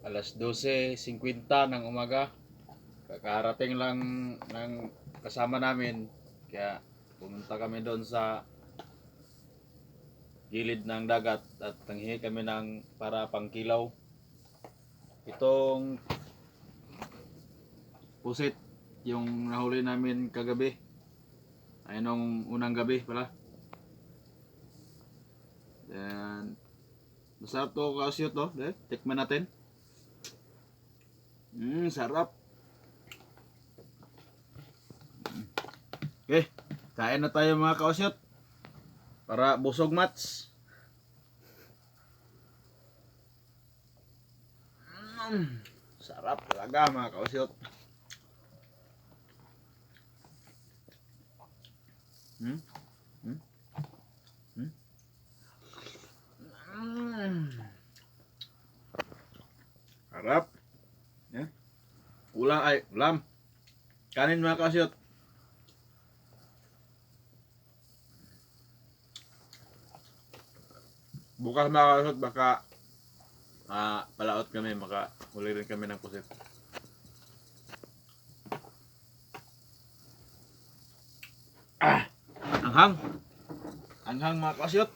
Alas 12:50 ng umaga. Kakarating lang ng kasama namin. Kaya pumunta kami doon sa gilid ng dagat at nanghingi kami ng para pangkilaw. Itong pusit yung nahuli namin kagabi. Ay nung unang gabi pala. Then masarap to kausyot to. Tikman natin. Sarap. Okay, kain na tayo mga kausyot. Para busog mats. Sarap talaga mga kausyot. Sarap. Ulam. Kanin mga kausyot. Bukas mga kausyot baka palaot kami, maka huli rin kami ng pusit. Anghang. Anghang mga kausyot.